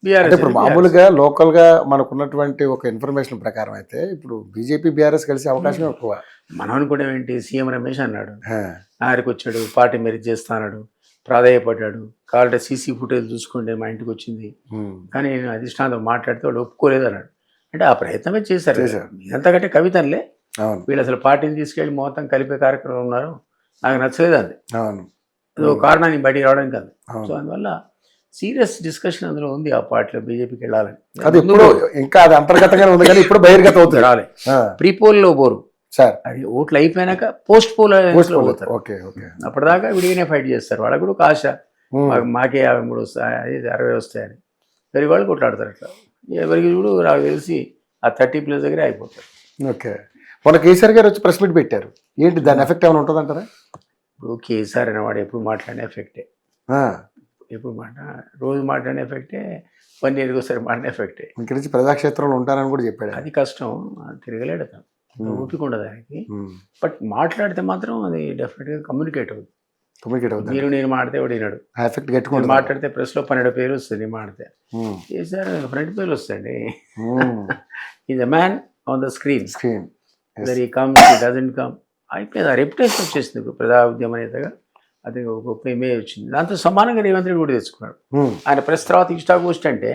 అంటే బీఆర్ఎస్ ఇప్పుడు మామూలుగా లోకల్గా మనకున్నటువంటి ఒక ఇన్ఫర్మేషన్ ప్రకారం అయితే ఇప్పుడు బీజేపీ బీఆర్ఎస్ కలిసే అవకాశం ఎక్కువ. మనం అనుకోవడం ఏంటి, సీఎం రమేష్ అన్నాడు, ఆ, ఆడికి వచ్చాడు, పార్టీ మెరిట్ చేస్తాడు, ప్రాధాయపడ్డాడు, కావాలంటే సీసీ ఫుటేజ్ చూసుకోండి మా ఇంటికి వచ్చింది, ఉమ్, కానీ నేను అధిష్టానంతో మాట్లాడితే వాళ్ళు ఒప్పుకోలేదు అన్నాడు. అంటే ఆ ప్రయత్నమే చేశారు. చేశారు. ఇదంతా కంటే కవితలే, అవును వీళ్ళు అసలు పార్టీని తీసుకెళ్ళి మొత్తం కలిపే కార్యక్రమం ఉన్నారు. నాకు నచ్చలేదు అది, అవును అది ఒక కారణాన్ని బయటికి రావడం కాదు. సో అవును. అందువల్ల సీరియస్ డిస్కషన్ అందులో ఉంది ఆ పార్టీలో బీజేపీకి వెళ్ళాలని. అది ఇప్పుడు ఇంకా అది అంతర్గతంగానే ఉంది కానీ ఇప్పుడు బహిర్గతం అవుతుంది. రాలే, ఆ, ప్రీ పోల్లో పోరు, సార్ అది ఓట్లు అయిపోయినాక పోస్ట్ పోల్ పోతారు. Okay okay. అప్పటిదాకా విడిగానే ఫైట్ చేస్తారు. వాళ్ళకు కూడా ఒక ఆశ, ఉమ్, మాకే 53 వస్తాయి, 60 వస్తాయని. మరి వాళ్ళు కొట్లాడతారు అట్లా. ఎవరికి చూడు నాకు తెలిసి ఆ 30+ దగ్గరే అయిపోతారు. ఓకే. మొన్న కేసీఆర్ గారు వచ్చి ప్రెస్ మీట్ పెట్టారు. ఏంటి దాని ఎఫెక్ట్ ఏమైనా ఉంటుందంటారా? ఇప్పుడు కేసీఆర్ అనేవాడు ఎప్పుడు మాట్లాడిన ఎఫెక్టే, ఆ, ఎప్పుడు రోజు మాట్లాడిన ఎఫెక్టే, 1 yearకి ఒకసారి మాట్లాడిన ఎఫెక్టే. ఇంక నుంచి ప్రజాక్షేత్రంలో ఉంటానని కూడా చెప్పాడు. అది కష్టం, అది తిరగలేడు అతను, ఓపిక ఉండదు ఆయనకి. ఉమ్, బట్ మాట్లాడితే మాత్రం అది డెఫినెట్గా కమ్యూనికేట్ అవుతుంది. కమ్యూనికేట్ అవుతుంది. మీరు నేను మాడితే వాడు వినాడు. ఆ ఎఫెక్ట్ నేను గట్టుకుంటుంది. మాట్లాడితే ప్రెస్లో 12 పేరు వస్తుంది, నేను మాడితే ఉమ్, కేసీఆర్ ఫ్రంట్ పేర్లు వస్తాయండి. Um, is a man on the screen, screen. Very comes doesn't come అయిపోయింది. ఆ రెప్యుటేషన్ వచ్చేసింది ప్రజా ఉద్యమ నేతగా. అది ఒక గొప్ప ఇమేజ్ వచ్చింది. దాంతో సమానంగా రేవంత్ రెడ్డి కూడా తెచ్చుకున్నాడు. ఉమ్, ఆయన ప్రెస్ తర్వాత ఇన్స్టాగోస్ట్ అంటే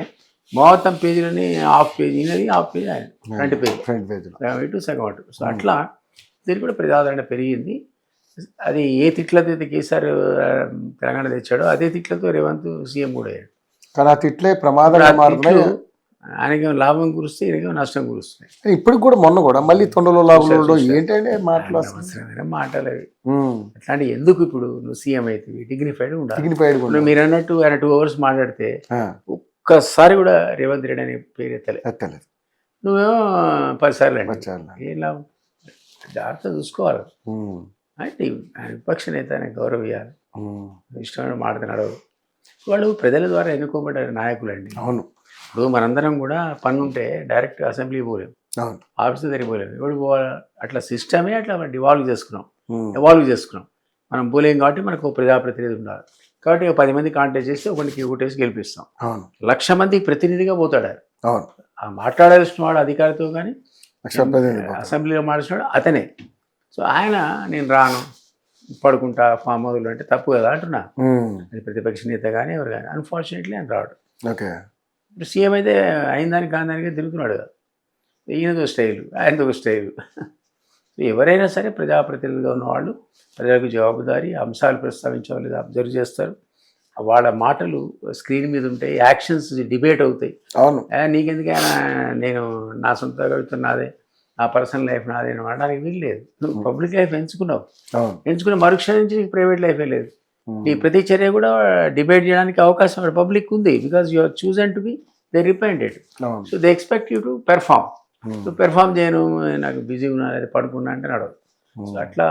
మొత్తం పేజీలని హాఫ్ పేజీ ఈయనది, హాఫ్ పేజీ ఆయన, ఫ్రంట్ పేజీ, ఫ్రంట్ పేజ్లో. సగం ఇటు సగం అటు. సో అట్లా దీనికి కూడా ప్రజాదరణ పెరిగింది. అది ఏ తిట్లతో అయితే కేసీఆర్ తెలంగాణ తెచ్చాడో అదే తిట్లతో రేవంత్ సీఎం కూడా అయ్యాడు. కానీ ఆ తిట్లే ప్రమాదంగా మారుతున్నాయి. తిట్లు ఆయనకేమో లాభం కురుస్తే ఈయనకేమో నష్టం కురుస్తున్నాయి. ఇప్పుడు కూడా మొన్న కూడా మళ్ళీ తొండలో లాభంలో ఏంటంటే మాటలు అసలు. అవసరమైన మాటలు అవి. ఉమ్, అట్లాంటి ఎందుకు ఇప్పుడు నువ్వు సీఎం అయితే డిగ్నిఫైడ్ ఉండాలి. dignified గా ఇప్పుడు ఉండాలి. మీరు అన్నట్టు ఆయన 2 hours మాట్లాడితే ఆ, ఒక్కసారి కూడా రేవంత్ రెడ్డి అనే పేరు ఎత్తలే. ఎత్తలేదు. నువ్వేమో 10 సార్లు అండి. వచ్చారు. ఏం లాభం? జాగ్రత్త చూసుకోవాలి. ఉమ్, అంటే ఆయన విపక్ష నేత ఆయన గౌరవించాలి. ఉమ్, ఇష్టమైన మాట్లాడినాడు. వాళ్ళు ప్రజల ద్వారా ఎన్నుకోబడ్డ నాయకులు అండి. అవును ఇప్పుడు మనందరం కూడా పని ఉంటే డైరెక్ట్ అసెంబ్లీ పోలేము, అవును. ఆఫీస్ దగ్గరికి పోలేము. ఎవడు పోవాలి? అట్లా సిస్టమే అట్లా డివాల్వ్ చేసుకున్నాం, ఉమ్, ఎవాల్వ్ చేసుకున్నాం. మనం పోలేం కాబట్టి మనకు ఒక ప్రజాప్రతినిధి ఉండాలి. కాబట్టి 10 మంది కాంటాక్ట్ చేస్తే ఒకరికి ఓటేసి గెలిపిస్తాం. అవును 1,00,000 మందికి ప్రతినిధిగా పోతాడు ఆయన. అవును. ఆ మాట్లాడాల్సిన వాడు అధికారితో కానీ లక్ష అసెంబ్లీలో మాట్లాడినాడు అతనే. సో ఆయన నేను రాను, పడుకుంటా ఫామ్ హౌస్లో అంటే తప్పు కదా అంటున్నా. ఉమ్, అది ప్రతిపక్ష నేత కానీ ఎవరు కానీ అన్ఫార్చునేట్లీ ఆయన రాడు. ఓకే. ఇప్పుడు సీఎం అయితే అయిందానికి కాందానికే తిరుగుతున్నాడు కదా. ఈయనతో స్టైలు, ఆయనతో ఒక స్టైలు. ఎవరైనా సరే ప్రజాప్రతినిధిగా ఉన్నవాళ్ళు ప్రజలకు జవాబుదారీ, అంశాలు ప్రస్తావించే వాళ్ళు అబ్జర్వ్ చేస్తారు. వాళ్ళ మాటలు స్క్రీన్ మీద ఉంటాయి, యాక్షన్స్ డిబేట్ అవుతాయి. అవును నీకెందుకైనా నేను నా సొంత కవిత్వం నాదే, నా పర్సనల్ లైఫ్ నాదే అని అనడానికి వీలు లేదు. నువ్వు పబ్లిక్ లైఫ్ ఎంచుకున్నావు, అవును. ఎంచుకున్న మరుక్షణం నుంచి నీకు ప్రైవేట్ లైఫే లేదు. ఉమ్, నీ ప్రతి చర్య కూడా డిబేట్ చేయడానికి అవకాశం పబ్లిక్ ఉంది. Because you are chosen to be they repented. అవును. So they expect you to perform. Um, నువ్వు పెర్ఫామ్ చేయను, నాకు బిజీ ఉన్నా, అది పడుకున్నా అంటే నడవదు. సో అట్లా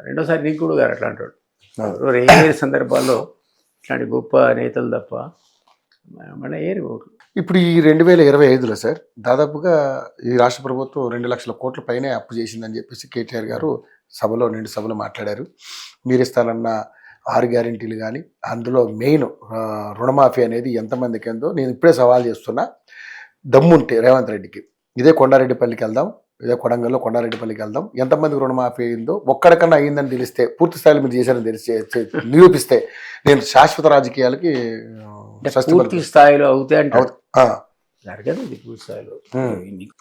రెండోసారి నీకుడు గారు అట్లా అంటాడు. అవును. ఏ సందర్భాల్లో ఇట్లాంటి గొప్ప నేతలు తప్ప మళ్ళీ ఏరు ఓట్లు. ఇప్పుడు ఈ 2025లో సార్ దాదాపుగా ఈ రాష్ట్ర ప్రభుత్వం 2 లక్షల కోట్ల పైనే అప్పు చేసిందని చెప్పేసి కేటీఆర్ గారు నిండు సభలో మాట్లాడారు. మీరు ఇస్తానన్న 6 గ్యారెంటీలు కానీ అందులో మెయిన్ రుణమాఫీ అనేది ఎంతమందికి ఎంతో నేను ఇప్పుడే సవాల్ చేస్తున్నా. దమ్ముంటే రేవంత్ రెడ్డికి ఇదే కొండారెడ్డిపల్లికి వెళ్దాం, ఇదే కొడంగల్లో కొండారెడ్డిపల్లికి వెళ్దాం, ఎంతమందికి రుణమాఫీ అయిందో ఒక్కడికన్నా అయిందని తెలిస్తే, పూర్తి స్థాయిలో మీరు చేశారని తెలిసి నిరూపిస్తే నేను శాశ్వత రాజకీయాలకి పూర్తి స్థాయిలో అవుతాయి అంటే ఆ, జరగదు. ఇది పూర్తి స్థాయిలో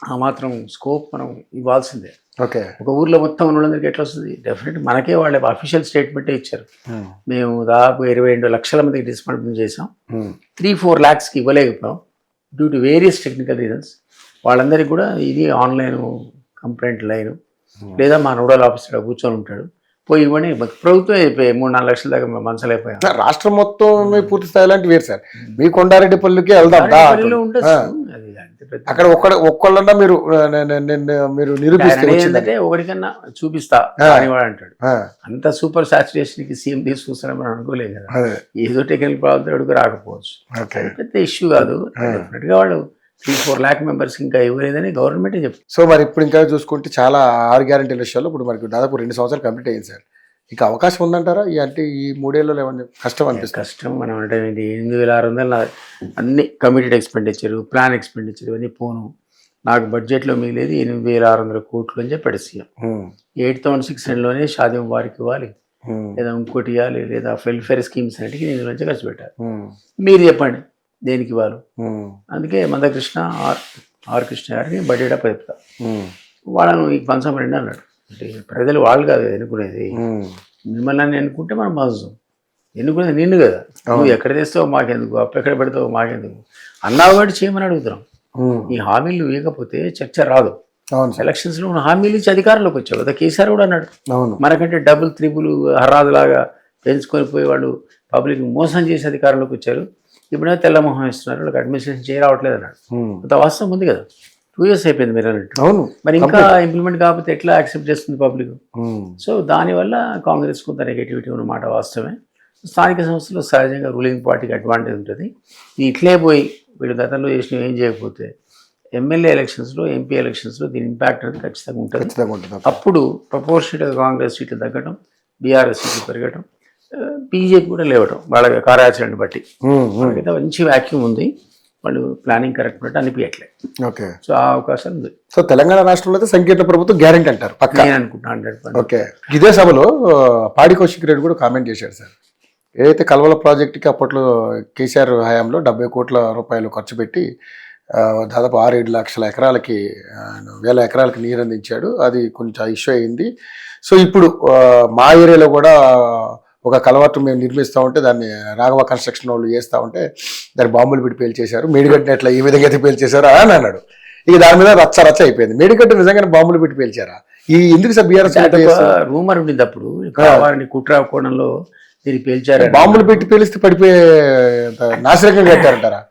ఆ మాత్రం స్కోప్ మనం ఇవ్వాల్సిందే. ఓకే. ఒక ఊర్లో మొత్తం ఉన్నందుకు ఎట్లా వస్తుంది? డెఫినెట్ మనకే వాళ్ళ అఫీషియల్ స్టేట్మెంటే ఇచ్చారు. ఉమ్, మేము దాదాపు 22 లక్షల మందికి డిస్మెంట్ చేసాం, ఉమ్, 3-4 lakhsకి ఇవ్వలేకపోయాం due to various technical reasons. వాళ్ళందరికీ కూడా ఇది ఆన్లైన్ కంప్లైంట్ లైన్, లేదా మా నోడల్ ఆఫీసర్ కూర్చొని ఉంటాడు, పోయి ఇవ్వని ప్రభుత్వం అయిపోయాయి. 3-4 లక్షల దాకా మనసులైపోయాం. రాష్ట్రం మొత్తం పూర్తి స్థాయి లాంటి వేరు సార్. మీ కొండారెడ్డిపల్లికి వెళ్దాం దా పల్లెలో ఉంటుంది. అది అంతే పెద్ద అక్కడ ఒక్కళ్ళన్నా మీరు మీరు నిరూపిస్తే ఏంటంటే ఒకటికన్నా చూపిస్తా అని వాడు అంటాడు. అంత సూపర్ సాచురేషన్ కి సీఎం తీసుకొస్తారని మనం అనుకోలేదు కదా. ఏదో టెక్నికల్ ప్రాబ్లం అడుగు రాకపోవచ్చు, పెద్ద ఇష్యూ కాదు. డెఫినెట్ గా వాళ్ళు 3-4 lakh మెంబర్స్ ఇంకా ఇవ్వలేదని గవర్నమెంటే చెప్తుంది. సో మరి ఇప్పుడు ఇంకా చూసుకుంటే చాలా 6 గ్యారెంటీల విషయాల్లో ఇప్పుడు మనకి దాదాపు 2 సంవత్సరాలు కంప్లీట్ అయ్యింది సార్. ఇక అవకాశం ఉందంటారా అంటే ఈ 3 ఏళ్ళలో ఏమన్నా కష్టం అనిపిస్తుంది? కష్టం మనం అంటే ఏంటి 8,600 అన్ని కమిటెడ్ ఎక్స్పెండిచర్, ప్లాన్ ఎక్స్పెండిచర్ ఇవన్నీ పోను. నాకు బడ్జెట్లో మిగిలేది 8,600 కోట్లు అని చెప్పాడు సీఎం. 8,600లోనే షాదీ ముబారక్ ఇవ్వాలి, లేదా ఇంకోటి ఇవ్వాలి, లేదా వెల్ఫేర్ స్కీమ్స్ అన్నిటికీ నేను నుంచి ఖర్చు పెట్టాలి. మీరు చెప్పండి దేనికి ఇవ్వాలి? అందుకే మందకృష్ణ ఆర్ కృష్ణ గారిని బడ్జెట్ అప్పు చెప్తా. వాళ్ళను ఈ పంచం రండి అన్నాడు. అంటే ప్రజలు వాళ్ళు కాదు ఎన్నుకునేది, మిమ్మల్ని అని ఎన్నుకుంటే మనం పంచుతాం. ఎన్నుకునేది నిన్ను కదా, నువ్వు ఎక్కడ తెస్తావు మాకెందుకు, అప్పు ఎక్కడ పెడతావు మాకెందుకు అన్నావు కాబట్టి చేయమని అడుగుతున్నాం. ఈ హామీలు ఇవ్వకపోతే చర్చ రాదు. ఎలక్షన్స్ లో హామీలు ఇచ్చి అధికారంలోకి వచ్చావు కదా, కేసీఆర్ కూడా అన్నాడు. మనకంటే డబుల్ త్రిబుల్ హర్రాదులాగా పెంచుకొని పోయి వాళ్ళు పబ్లిక్ మోసం చేసి అధికారంలోకి వచ్చారు. ఇప్పుడే తెల్లమోహం ఇస్తున్నారు, వాళ్ళకి అడ్మినిస్ట్రేషన్ చేయరావట్లేదు అన్నాడు. అంత వాస్తవం ఉంది కదా. 2 years అయిపోయింది మీరు అన్నట్టు. అవును, మరి ఇంకా ఇంప్లిమెంట్ కాకపోతే ఎట్లా యాక్సెప్ట్ చేస్తుంది పబ్లిక్? సో దానివల్ల కాంగ్రెస్ కొంత నెగటివిటీ ఉన్నమాట వాస్తవమే. స్థానిక సంస్థలో సహజంగా రూలింగ్ పార్టీకి అడ్వాంటేజ్ ఉంటుంది. ఇది ఇట్లే పోయి వీళ్ళు గతంలో చేసిన ఏం చేయకపోతే ఎమ్మెల్యే ఎలక్షన్స్లో, ఎంపీ ఎలక్షన్స్లో దీని ఇంపాక్ట్ అనేది ఖచ్చితంగా ఉంటుంది. అప్పుడు ప్రపోర్షనేట్గా కాంగ్రెస్ సీట్లు తగ్గడం, బీఆర్ఎస్ సీట్లు పెరగడం, బీజేపీ కూడా లేవడం వాళ్ళ కార్యాచరణని బట్టి. వాళ్ళకైతే మంచి వ్యాక్యూమ్ ఉంది, వాళ్ళు ప్లానింగ్ కరెక్ట్ బట్టి అనిపించట్లేదు. ఓకే, సో ఆ అవకాశం ఉంది. సో తెలంగాణ రాష్ట్రంలో అయితే సంకీర్ణ ప్రభుత్వం గ్యారెంటీ అంటారు పక్కా, నేను అనుకుంటున్నాను 100%. ఓకే. ఇదే సభలో పాడి కౌశిక్ రెడ్డి కూడా కామెంట్ చేశాడు సార్. ఏదైతే కల్వల ప్రాజెక్టుకి అప్పట్లో కేసీఆర్ హయాంలో 70 కోట్ల రూపాయలు ఖర్చు పెట్టి దాదాపు 6-7 లక్షల ఎకరాలకి 1000 ఎకరాలకి నీరు అందించాడు. అది కొంచెం ఇష్యూ అయింది. సో ఇప్పుడు మా ఏరియాలో కూడా ఒక కలవాటు మేము నిర్మిస్తూ ఉంటే దాన్ని రాఘవ కన్స్ట్రక్షన్ వాళ్ళు చేస్తూ ఉంటే దాన్ని బాంబులు పెట్టి పేల్చేశారు, మేడిగడ్డ ఎట్లా ఈ విధంగా అయితే పేల్చేశారు అని అన్నాడు. ఇక దాని మీద రచ్చ అయిపోయింది. మేడిగడ్డ నిజంగానే బాంబులు పెట్టి పేల్చారా? ఈ ఎందుకు సార్ బీఆర్ఎస్ రూమర్ ఉండింది అప్పుడు, కావాలని కుట్ర కోణంలో దీన్ని పేల్చారు. బాంబులు పెట్టి పేలిస్తే పడిపోయే నాశనకంగా కట్టారంటారా?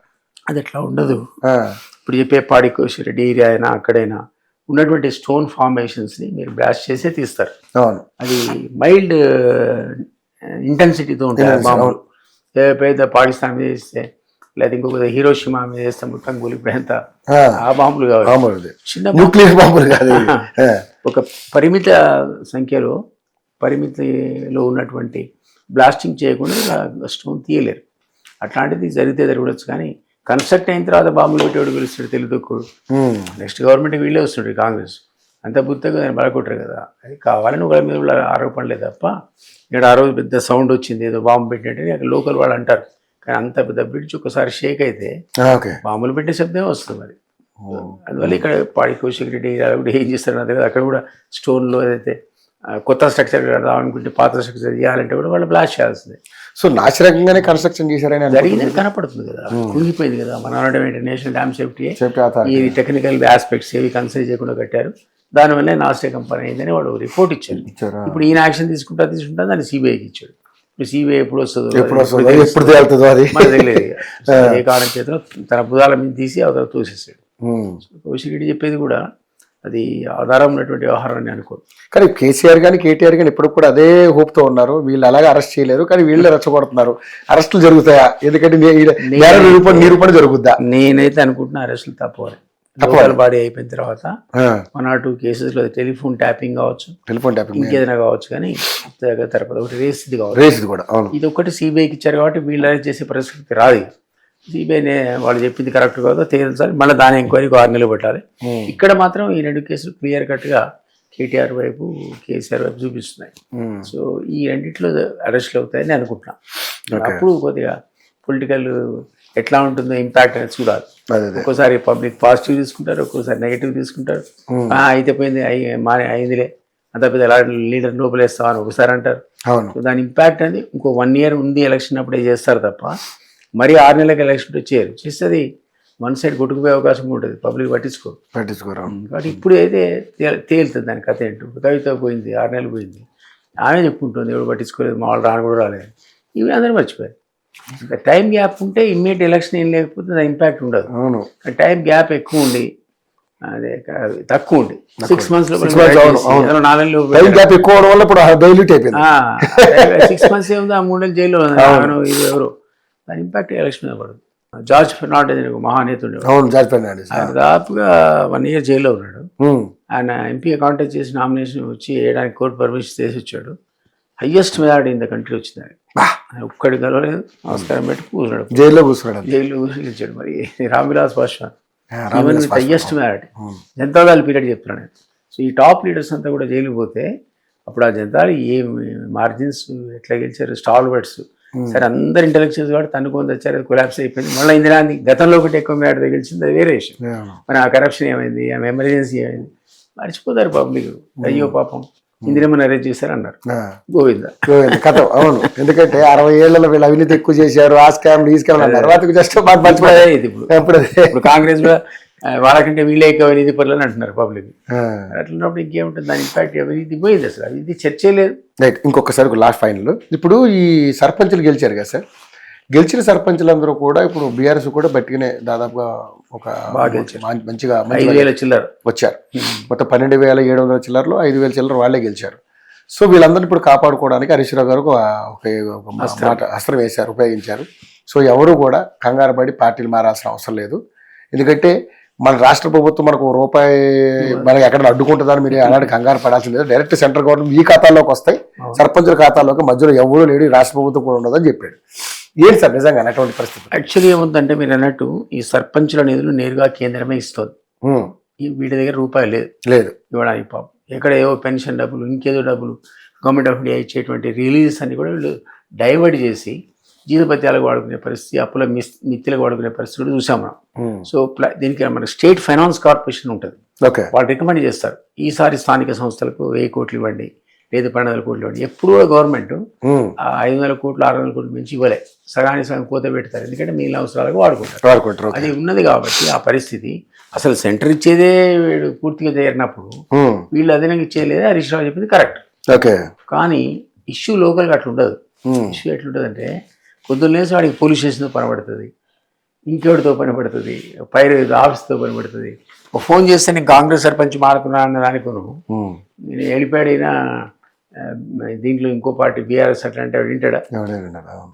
అది ఎట్లా ఉండదు. ఇప్పుడు చెప్పే పాడి కౌశిక్ రెడ్డి ఏరియా అయినా అక్కడైనా ఉన్నటువంటి స్టోన్ ఫార్మేషన్స్ని మీరు బ్లాస్ట్ చేసే తీస్తారు. అవును, అది మైల్డ్ ఇంటెన్సిటీతో ఉంటాయి బాంబులు. పెద్ద పాకిస్తాన్ మీద వేస్తే, లేదా ఇంకొక హీరోషిమా మీద వేస్తే మొత్తం కూలిపోయేంత ఆ బాంబులు కావాలి. చిన్న న్యూక్లియర్ బాంబులు కాదు. ఒక పరిమిత సంఖ్యలో పరిమితిలో ఉన్నటువంటి బ్లాస్టింగ్ చేయకుండా స్టోన్ తీయలేరు. అట్లాంటిది జరిగితే జరగవచ్చు, కానీ కన్స్ట్రక్ట్ అయిన తర్వాత బాంబులు పెట్టేవాడు పిలుస్తాడు తెలుగుకోడు. నెక్స్ట్ గవర్నమెంట్ వీళ్ళే వస్తుంటారు కాంగ్రెస్. అంత బుద్ధగా దాన్ని బలకొట్టరు కదా. అది కావాలని ఒకళ్ళ మీద ఆరోపణలే తప్ప, ఇక్కడ ఆ రోజు పెద్ద సౌండ్ వచ్చింది ఏదో బాంబు పెట్టినట్టు అక్కడ లోకల్ వాళ్ళు అంటారు. కానీ అంత పెద్ద బ్రిడ్జ్ ఒకసారి షేక్ అయితే బాంబులు పెట్టే శబ్దమే వస్తుంది. మరి అందువల్ల ఇక్కడ పాడి కౌశిక్ రెడ్డి కూడా ఏం చేస్తారు అదే కదా, అక్కడ కూడా స్టోన్లో ఏదైతే కొత్త స్ట్రక్చర్ కడదామనుకుంటే పాత స్ట్రక్చర్ చేయాలంటే కూడా వాళ్ళు బ్లాస్ట్ చేయాల్సిందే. సో నాశనకంగానే కన్స్ట్రక్షన్ చేశారని జరిగిందని కనపడుతుంది కదా, కుంగిపోయింది కదా. మన నేషనల్ డ్యామ్ సేఫ్టీ ఈ టెక్నికల్ ఆస్పెక్ట్స్ ఏవి కన్సిడర్ చేయకుండా కట్టారు, దానివల్ల నాశనం పని అయిందని వాడు రిపోర్ట్ ఇచ్చారు. ఇప్పుడు ఈయన యాక్షన్ తీసుకుంటా దాన్ని సిబిఐకి ఇచ్చాడు. ఇప్పుడు సిబిఐ ఎప్పుడు వస్తుందో మనకు తెలియదు. ఏ కారణం చేత తన భుజాల మీద తీసి అవతల తోసేసాడు. కౌశిక్ రెడ్డి చెప్పేది కూడా అది ఆధారం ఉన్నటువంటి వ్యవహారాన్ని అనుకోరు. కానీ కేసీఆర్ కానీ కేటీఆర్ కానీ ఇప్పుడు కూడా అదే హోప్తో ఉన్నారు. వీళ్ళు అలాగే అరెస్ట్ చేయలేరు, కానీ వీళ్ళే రెచ్చగొడుతున్నారు. అరెస్టులు జరుగుతాయా? ఎందుకంటే నిరూపణ జరుగుద్దా? నేనైతే అనుకుంటున్నా అరెస్టులు తప్పవాలి. లోకల్ బాడీ అయిపోయిన తర్వాత 1 or 2 కేసెస్లో టెలిఫోన్ ట్యాపింగ్ కావచ్చు, ఇంకేదైనా కావచ్చు, కానీ తరపతి ఒకటి రేసిది కావచ్చు. ఇది ఒకటి సిబిఐకి ఇచ్చారు కాబట్టి వీళ్ళు అరెస్ట్ చేసే పరిస్థితి రాదు. సిబిఐ వాళ్ళు చెప్పింది కరెక్ట్ కాదో తేల్చాలి, మళ్ళీ దాని ఎంక్వైరీకి 6 నెలలు పెట్టాలి. ఇక్కడ మాత్రం ఈ 2 కేసులు క్లియర్ కట్గా కేటీఆర్ వైపు కేసీఆర్ వైపు చూపిస్తున్నాయి. సో ఈ రెండిట్లో అరెస్ట్లు అవుతాయని అనుకుంటున్నాను. అప్పుడు కొద్దిగా పొలిటికల్ ఎట్లా ఉంటుందో ఇంపాక్ట్ అనేది చూడాలి. ఒక్కోసారి పబ్లిక్ పాజిటివ్ తీసుకుంటారు, ఒక్కోసారి నెగిటివ్ తీసుకుంటారు. అయితే పోయింది అయిందిలే అంత పెద్ద లీడర్ లోపలేస్తామని ఒకసారి అంటారు. దాని ఇంపాక్ట్ అనేది ఇంకో 1 year ఉంది ఎలక్షన్ అప్పుడే చేస్తారు తప్ప మరి 6 నెలలకు ఎలక్షన్ చేయరు. చేస్తుంది వన్ సైడ్ కొట్టుకుపోయే అవకాశం ఉంటుంది, పబ్లిక్ పట్టించుకోరు. కాబట్టి ఇప్పుడు అయితే తేలుతుంది దాని కథ ఏంటో. కవిత పోయింది, 6 నెలలు పోయింది, ఆమె చెప్పుకుంటుంది ఎవరు పట్టించుకోలేదు, మా వాళ్ళు రాను కూడా రాలేదు. ఇవి అందరూ మర్చిపోయారు. టైం గ్యాప్ ఉంటే ఇమ్మీడియట్ ఎలక్షన్ ఏం లేకపోతే దాని ఇంపాక్ట్ ఉండదు. టైం గ్యాప్ ఎక్కువ ఉండి అదే తక్కువ ఉండి 6 months లో 4 నెలలు 6 months ఏముంది, ఆ 3 నెలలు జైల్లో ఇది ఎవరు దాని ఇంపాక్ట్ ఎలక్షన్ మీద పడదు. జార్జ్ ఫెర్నాండెస్ ఒక మహానేత ఉండేవాడు, దాదాపుగా 1 year జైల్లో ఉన్నాడు. ఆయన ఎంపీ కాంటాక్ట్ చేసి నామినేషన్ వచ్చి వేయడానికి కోర్టు పర్మిషన్ చేసి వచ్చాడు. Highest majority in the country వచ్చింది ఆయన. ఆయన ఒక్కడి కలవలేదు, నమస్కారం పెట్టి కూర్చున్నాడు, జైల్లో కూర్చున్నాడు. జైల్లో కూర్చొని గెలిచాడు. మరి Ramvilas Paswan Ramvilas even with highest majority. Janata Dal period చెప్తున్నాను నేను. సో ఈ టాప్ లీడర్స్ అంతా కూడా జైలు పోతే అప్పుడు ఆ జనతాలు ఏ మార్జిన్స్ ఎట్లా గెలిచారు, స్టాల్ వర్డ్స్. సరే అందరు ఇంటెలెక్చువల్స్ కూడా తన్నుకొని వచ్చారు, అది కొలాప్స్ అయిపోయింది. మళ్ళీ ఇందిరాంది గతంలో ఒకటి ఎక్కువ మెజారిటీ గెలిచింది, అది వేరే విషయం. మరి ఆ కరప్షన్ ఏమైంది, ఆమె ఎమర్జెన్సీ ఏమైంది మర్చిపోతారు పబ్లిక్. అయ్యో పాపం ఇందిరమ్మని అరెస్ట్ చేశారు అన్నారు, గోవింద కథ. అవును, ఎందుకంటే 60 ఏళ్లలో వీళ్ళు అవినీతి ఎక్కువ చేశారు, ఆ స్కామ్ ఈ స్కామ్ అన్నారు. తర్వాత జస్ట్ మర్చిపోయాయి. ఇప్పుడు కాంగ్రెస్ కూడా వాళ్ళకంటే వీళ్ళే ఎక్కువ అవినీతి పనులు అని అంటున్నారు పబ్లిక్. అట్లున్నప్పుడు ఇంకేముంటుంది, దాని ఇంపాక్ట్ అవినీతి పోయింది, అసలు అవినీతి చర్చే లేదు. రైట్. ఇంకొకసారి లాస్ట్ ఫైనల్, ఇప్పుడు ఈ సర్పంచులు గెలిచారు కదా సార్, గెలిచిన సర్పంచులందరూ కూడా ఇప్పుడు బీఆర్ఎస్ కూడా బట్టిగానే దాదాపుగా ఒక మంచిగా 5,000 చిల్లర వచ్చారు. మొత్తం 12,700 చిల్లరలో 5,000 చిల్లర వాళ్ళే గెలిచారు. సో వీళ్ళందరినీ ఇప్పుడు కాపాడుకోవడానికి హరీష్ రావు గారు ఒక మాట అస్త్రం వేశారు, ఉపయోగించారు. సో ఎవరు కూడా కంగారు పడి పార్టీలు మారాల్సిన అవసరం లేదు. ఎందుకంటే మన రాష్ట్ర ప్రభుత్వం మనకు రూపాయి మనకి ఎక్కడ అడ్డుకుంటుందని మీరు అలాంటి కంగారు పడాల్సిన లేదు. డైరెక్ట్ సెంట్రల్ గవర్నమెంట్ మీ ఖాతాల్లోకి వస్తాయి, సర్పంచుల ఖాతాలోకి మధ్యలో ఎవరు లేడు, ఈ రాష్ట్ర ప్రభుత్వం కూడా ఉండదని చెప్పాడు. ఏంటి సార్ నిజంగా అటువంటి పరిస్థితి? యాక్చువల్లీ ఏముందంటే మీరు అన్నట్టు ఈ సర్పంచుల నిధులు నేరుగా కేంద్రమే ఇస్తుంది. వీటి దగ్గర రూపాయి లేదు ఇవ్వడానికి. పాపం ఎక్కడ ఏవో పెన్షన్ డబ్బులు, ఇంకేదో డబ్బులు, గవర్నమెంట్ ఆఫ్ ఇండియా ఇచ్చేటువంటి రిలీజెస్ అన్ని కూడా వీళ్ళు డైవర్ట్ చేసి జీతపత్యాలకు వాడుకునే పరిస్థితి, అప్పుల మిత్తులకు వాడుకునే పరిస్థితి కూడా చూసాం మనం. సో దీనికి మన స్టేట్ ఫైనాన్స్ కార్పొరేషన్ ఉంటుంది, వాళ్ళు రికమెండ్ చేస్తారు ఈసారి స్థానిక సంస్థలకు 1,000 కోట్లు ఇవ్వండి, లేదు 12,000 కోట్లు ఇవ్వండి. ఎప్పుడు కూడా గవర్నమెంట్ 500 కోట్లు 600 కోట్లు మించి ఇవ్వలే, సగానికి సగం కోత పెడతారు. ఎందుకంటే మిగిలిన అవసరాలకు వాడుకుంటారు. అది ఉన్నది కాబట్టి ఆ పరిస్థితి అసలు సెంటర్ ఇచ్చేదే వీడు పూర్తిగా చేరినప్పుడు వీళ్ళు అదనంగా ఇచ్చేయలేదే హరీష్ రావు చెప్పింది కరెక్ట్. కానీ ఇష్యూ లోకల్గా అట్లా ఉండదు. ఇష్యూ ఎట్లుంటుంది అంటే పొద్దున్న లేసి వాడికి పోలీస్ స్టేషన్తో పని పడుతుంది, ఇంకెవరితో పని పడుతుంది, ఆఫీస్తో పని పడుతుంది. ఒక ఫోన్ చేస్తే నేను కాంగ్రెస్ సర్పంచ్ మారుతున్నా అన్న దానికోను నేను వెళ్ళిపోయాడైనా దీంట్లో ఇంకో పార్టీ బీఆర్ఎస్ అట్లా అంటే వింటాడా?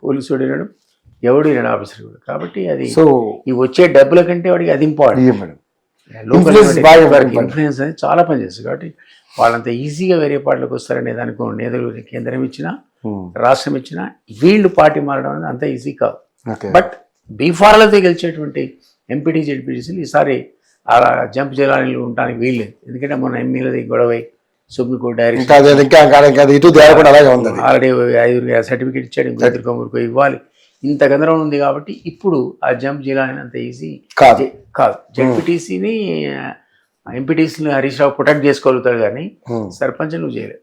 పోలీసు వాడు వినడు, ఎవడు వినడు, ఆఫీసర్ కూడా. కాబట్టి అది ఈ వచ్చే డబ్బుల కంటే వాడికి అది ఇంపార్టెంట్. లోకల్ ఇన్ఫ్లుయెన్స్ అనేది చాలా పనిచేస్తుంది. కాబట్టి వాళ్ళంత ఈజీగా వేరే పార్టీలకు వస్తారనే దానికో నేతలు కేంద్రం ఇచ్చినా రాష్ట్రం ఇచ్చినా వీళ్ళు పార్టీ మారడం అనేది అంత ఈజీ కాదు. బట్ బీఫార్లతో గెలిచేటువంటి ఎంపీటీ జెడ్పీటీసీలు ఈసారి అలా జంప్ చేయాలని ఉండడానికి వీల్లేదు. ఎందుకంటే మన ఎమ్మెల్యేది గొడవ సుప్రీంకోర్టు డైరెక్ట్ ఆల్రెడీ 5 సర్టిఫికేట్ ఇచ్చాడు, ఇంకో 3 ఇవ్వాలి. ఇంత గందరగోళం ఉంది. కాబట్టి ఇప్పుడు ఆ జంప్ చేయాలని అంత ఈజీ కాదు. జెడ్పీటీసీని ఎంపీటీసీని హరీష్ రావు ప్రొటెక్ట్ చేసుకోగలుగుతాడు, కానీ సర్పంచ్ నువ్వు చేయలేదు.